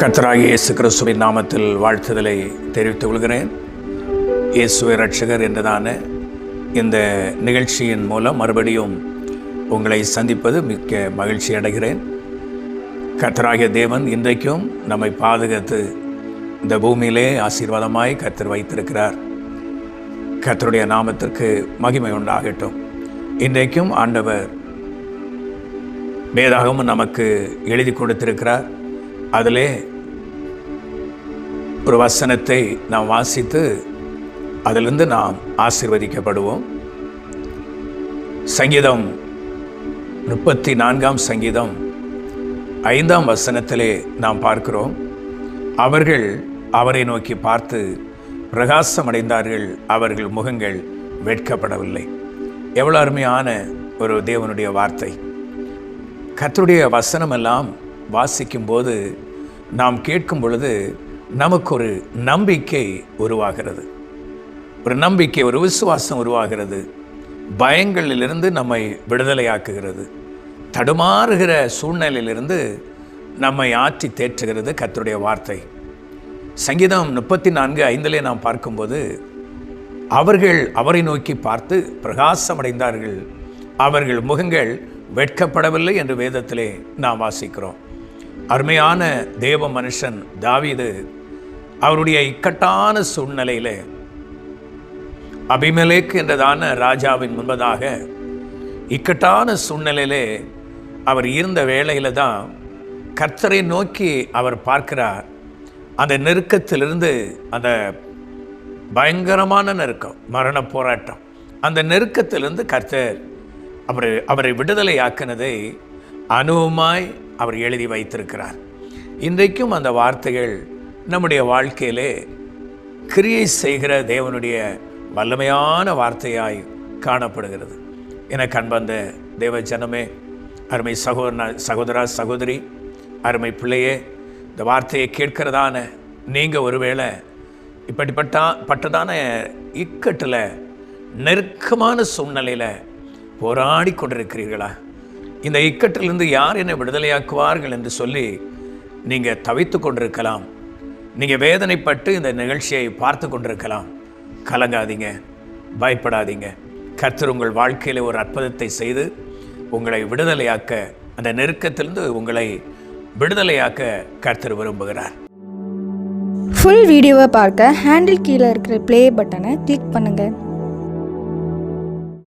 கர்த்தராகிய இயேசு கிறிஸ்துவின் நாமத்தில் வாழ்த்துதலை தெரிவித்துக் கொள்கிறேன். இயேசுவே இரட்சகர் என்றதான இந்த நிகழ்ச்சியின் மூலம் மறுபடியும் உங்களை சந்திப்பது மிக்க மகிழ்ச்சி அடைகிறேன். கர்த்தராகிய தேவன் இன்றைக்கும் நம்மை பாதுகாத்து இந்த பூமியிலே ஆசீர்வாதமாய் கர்த்தர் வைத்திருக்கிறார். கர்த்தருடைய நாமத்திற்கு மகிமை உண்டாகட்டும். இன்றைக்கும் ஆண்டவர் வேதாகமும் நமக்கு எழுதி கொடுத்திருக்கிறார். அதிலே ஒரு வசனத்தை நாம் வாசித்து அதிலிருந்து நாம் ஆசீர்வதிக்கப்படுவோம். சங்கீதம் 34 சங்கீதம் 5 வசனத்திலே நாம் பார்க்கிறோம். அவர்கள் அவரை நோக்கி பார்த்து பிரகாசம் அடைந்தார்கள், அவர்கள் முகங்கள் வெட்கப்படவில்லை. எவ்வளோ அருமையான ஒரு தேவனுடைய வார்த்தை. கர்த்தருடைய வசனமெல்லாம் வாசிக்கும்போது நாம் கேட்கும் பொழுது நமக்கு ஒரு நம்பிக்கை உருவாகிறது, ஒரு நம்பிக்கை, ஒரு விசுவாசம் உருவாகிறது. பயங்களிலிருந்து நம்மை விடுதலையாக்குகிறது. தடுமாறுகிற சூழ்நிலையிலிருந்து நம்மை ஆற்றி தேற்றுகிறது கர்த்தருடைய வார்த்தை. சங்கீதம் 34:5 நாம் பார்க்கும்போது அவர்கள் அவரை நோக்கி பார்த்து பிரகாசமடைந்தார்கள், அவர்கள் முகங்கள் வெட்கப்படவில்லை என்று வேதத்திலே நாம் வாசிக்கிறோம். அருமையான தேவ மனுஷன் தாவீது அவருடைய இக்கட்டான சூழ்நிலையிலே அபிமெலேக்கு என்றதான ராஜாவின் முன்பதாக இக்கட்டான சூழ்நிலையிலே அவர் இருந்த வேளையில தான் கர்த்தரை நோக்கி அவர் பார்க்கிறார். அந்த நெருக்கத்திலிருந்து, அந்த பயங்கரமான நெருக்கம், மரண போராட்டம், அந்த நெருக்கத்திலிருந்து கர்த்தர் அவரை விடுதலை ஆக்கினதை அனுபவமாய் அவர் எழுதி வைத்திருக்கிறார். இன்றைக்கும் அந்த வார்த்தைகள் நம்முடைய வாழ்க்கையிலே கிரியை செய்கிற தேவனுடைய வல்லமையான வார்த்தையாய் காணப்படுகிறது. எனக்கு அன்பந்த தேவ ஜனமே, அருமை சகோதரா சகோதரி, அருமை பிள்ளையே, இந்த வார்த்தையை கேட்கிறதான நீங்கள் ஒருவேளை இப்படிப்பட்டதான இக்கட்டில், நெருக்கமான சூழ்நிலையில் போராடி கொண்டிருக்கிறீர்களா? இந்த இக்கட்டிலிருந்து யார் என்னை விடுதலையாக்குவார்கள் என்று சொல்லி நீங்கள் தவித்து கொண்டிருக்கலாம். நீங்கள் வேதனைப்பட்டு இந்த நிகழ்ச்சியை பார்த்து கொண்டிருக்கலாம். கலங்காதீங்க, பயப்படாதீங்க. கர்த்தர் உங்கள் வாழ்க்கையில் ஒரு அற்புதத்தை செய்து உங்களை விடுதலையாக்க, அந்த நெருக்கத்திலிருந்து உங்களை விடுதலையாக்க கர்த்தர் விரும்புகிறார். ஃபுல் வீடியோவை பார்க்க ஹேண்டில் கீழே இருக்கிற ப்ளே பட்டனை கிளிக் பண்ணுங்கள்.